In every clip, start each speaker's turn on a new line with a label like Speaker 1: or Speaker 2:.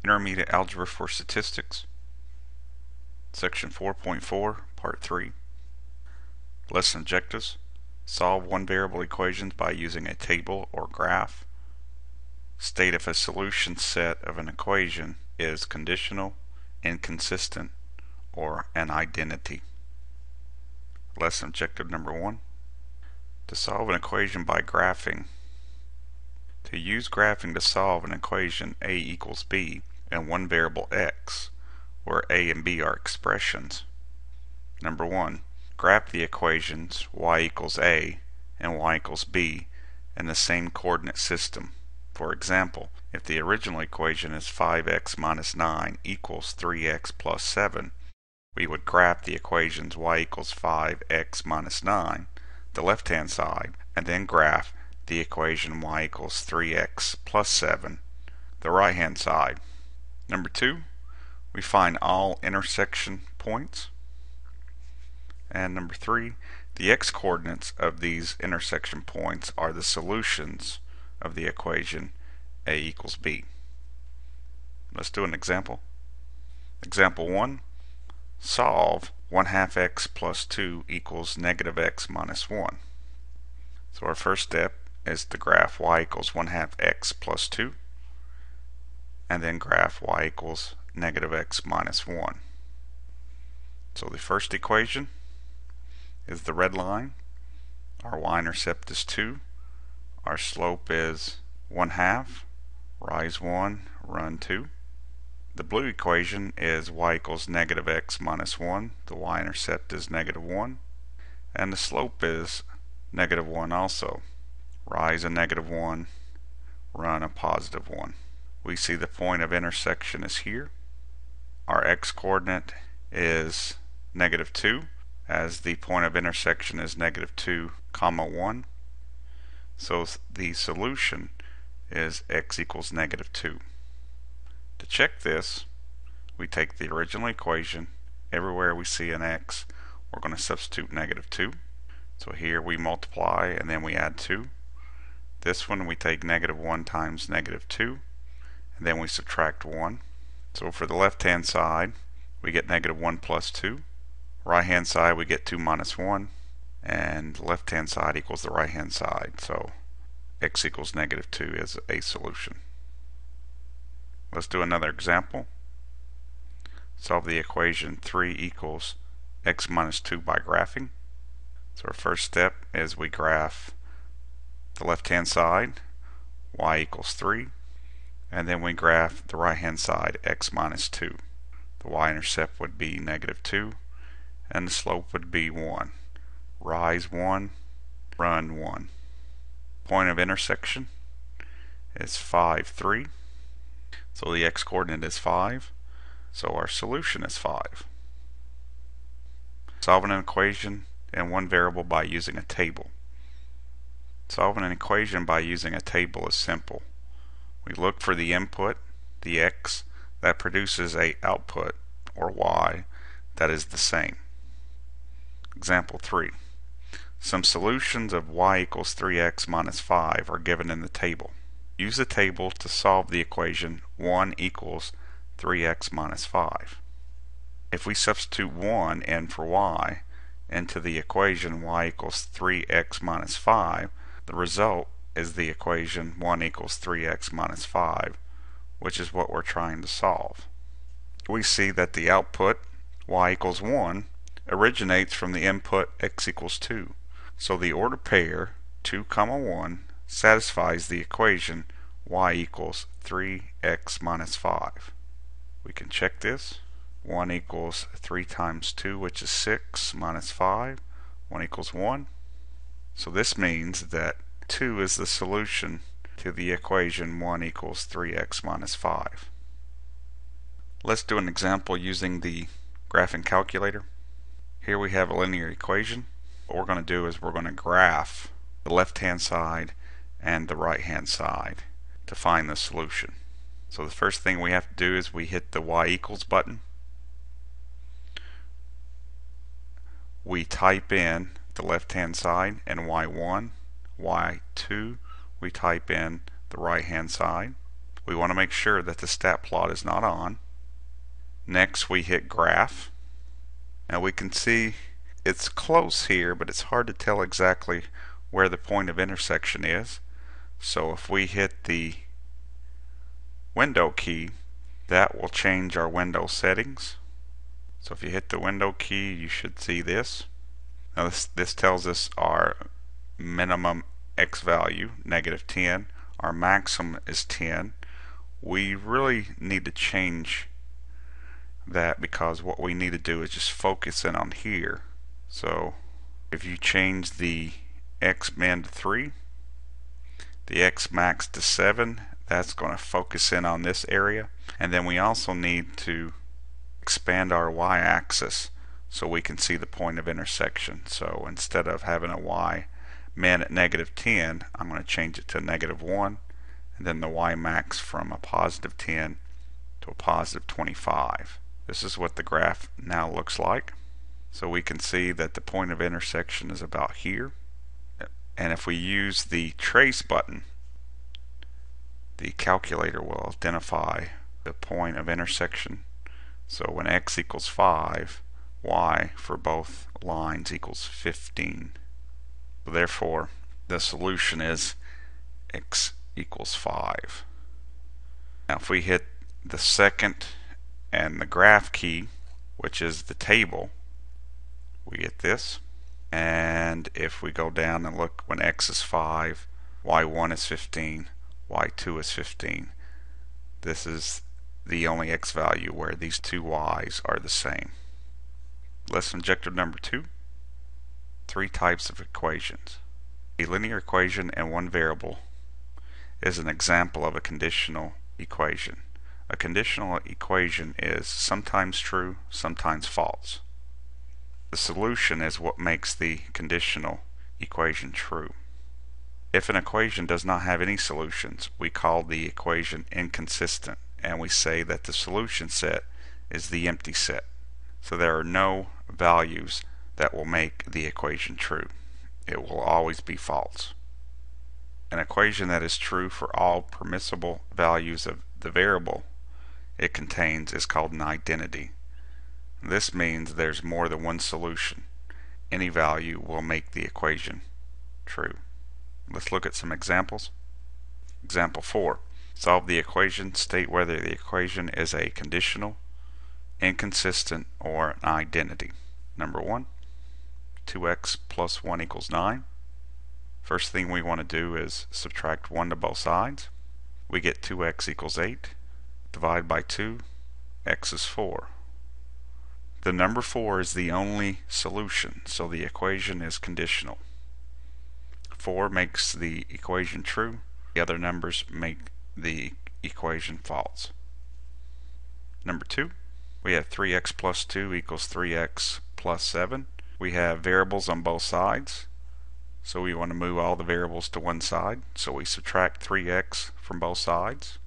Speaker 1: Intermediate Algebra for Statistics, Section 4.4, Part 3. Lesson objectives: solve one-variable equations by using a table or graph. State if a solution set of an equation is conditional, inconsistent, or an identity. Lesson objective number 1. To solve an equation by graphing. To use graphing to solve an equation A equals B and one variable x, where A and B are expressions. Number 1. Graph the equations y equals A and y equals B in the same coordinate system. For example, if the original equation is 5x minus 9 equals 3x plus 7, we would graph the equations y equals 5x minus 9, the left-hand side, and then graph the equation y equals 3x plus 7, the right-hand side. Number 2, we find all intersection points. And number 3, the x-coordinates of these intersection points are the solutions of the equation A equals B. Let's do an example. Example 1, solve 1/2 x plus 2 equals negative x minus 1. So our first step is to graph y equals 1/2 x plus 2, and then graph y equals negative x minus 1. So the first equation is the red line. Our y-intercept is 2. Our slope is 1/2. Rise 1, run 2. The blue equation is y equals negative x minus 1. The y-intercept is negative 1. And the slope is negative 1 also. Rise a negative 1, run a positive 1. We see the point of intersection is here. Our x-coordinate is negative 2, as the point of intersection is negative 2, comma 1. So the solution is x equals negative 2. To check this, we take the original equation. Everywhere we see an x, we're going to substitute negative 2. So here we multiply and then we add 2. This one we take negative 1 times negative 2, and then we subtract 1. So for the left-hand side, we get negative 1 plus 2. Right-hand side, we get 2 minus 1. And left-hand side equals the right-hand side. So x equals negative 2 is a solution. Let's do another example. Solve the equation 3 equals x minus 2 by graphing. So our first step is we graph the left-hand side, y equals 3, and then we graph the right-hand side, x minus 2. The y-intercept would be negative 2, and the slope would be 1. Rise 1, run 1. Point of intersection is 5, 3. So the x-coordinate is 5, so our solution is 5. Solving an equation in one variable by using a table. Solving an equation by using a table is simple. We look for the input, the x, that produces a output, or y, that is the same. Example 3. Some solutions of y equals 3x minus 5 are given in the table. Use the table to solve the equation 1 equals 3x minus 5. If we substitute 1 in for y into the equation y equals 3x minus 5, the result is the equation 1 equals 3x minus 5, which is what we're trying to solve. We see that the output, y equals 1, originates from the input x equals 2. So the order pair 2, 1 satisfies the equation y equals 3x minus 5. We can check this. 1 equals 3 times 2, which is 6, minus 5. 1 equals 1. So this means that 2 is the solution to the equation 1 equals 3x minus 5. Let's do an example using the graphing calculator. Here we have a linear equation. What we're going to do is we're going to graph the left-hand side and the right-hand side to find the solution. So the first thing we have to do is we hit the y equals button. We type in the left-hand side and y1, y2, we type in the right-hand side. We want to make sure that the stat plot is not on. Next we hit graph. Now we can see it's close here, but it's hard to tell exactly where the point of intersection is. So if we hit the window key, that will change our window settings. So if you hit the window key, you should see this. Now this tells us our minimum x value, -10. Our maximum is 10. We really need to change that because what we need to do is just focus in on here. So if you change the x min to 3, the x max to 7, that's going to focus in on this area. And then we also need to expand our y-axis so we can see the point of intersection. So instead of having a y min at -10, I'm going to change it to -1, and then the y max from a +10 to a +25. This is what the graph now looks like. So we can see that the point of intersection is about here. And if we use the trace button, the calculator will identify the point of intersection. So when x equals 5, y for both lines equals 15. So therefore, the solution is x equals 5. Now if we hit the second and the graph key, which is the table, we get this. And if we go down and look, when x is 5, y1 is 15, y2 is 15. This is the only x value where these two y's are the same. Lesson objective number 2. 3 types of equations. A linear equation and one variable is an example of a conditional equation. A conditional equation is sometimes true, sometimes false. The solution is what makes the conditional equation true. If an equation does not have any solutions, we call the equation inconsistent, and we say that the solution set is the empty set. So there are no values that will make the equation true. It will always be false. An equation that is true for all permissible values of the variable it contains is called an identity. This means there's more than one solution. Any value will make the equation true. Let's look at some examples. Example 4. Solve the equation. State whether the equation is a conditional, inconsistent, or an identity. Number 1. 2x plus 1 equals 9. First thing we want to do is subtract 1 to both sides. We get 2x equals 8. Divide by 2. X is 4. The number 4 is the only solution, so the equation is conditional. 4 makes the equation true. The other numbers make the equation false. Number 2, we have 3x plus 2 equals 3x plus 7. We have variables on both sides, so we want to move all the variables to one side. So we subtract 3x from both sides.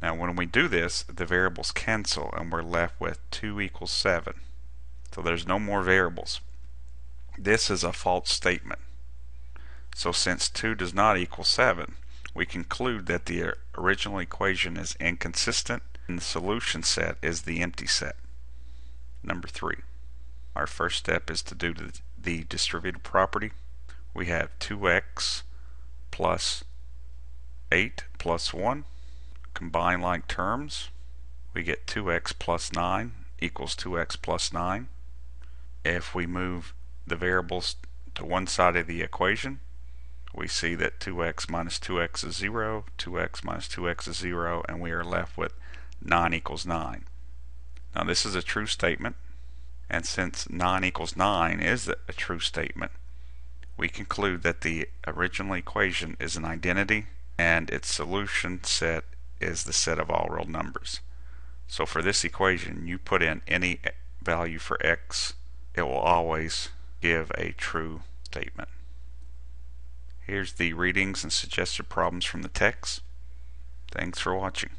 Speaker 1: Now when we do this, the variables cancel and we're left with 2 equals 7. So there's no more variables. This is a false statement. So since 2 does not equal 7, we conclude that the original equation is inconsistent and the solution set is the empty set. Number 3. Our first step is to do the distributive property. We have 2x plus 8 plus 1. Combine like terms. We get 2x plus 9 equals 2x plus 9. If we move the variables to one side of the equation, we see that 2x minus 2x is 0, 2x minus 2x is 0, and we are left with 9 equals 9. Now this is a true statement, and since 9 equals 9 is a true statement, we conclude that the original equation is an identity and its solution set is the set of all real numbers. So for this equation, you put in any value for x, it will always give a true statement. Here's the readings and suggested problems from the text. Thanks for watching.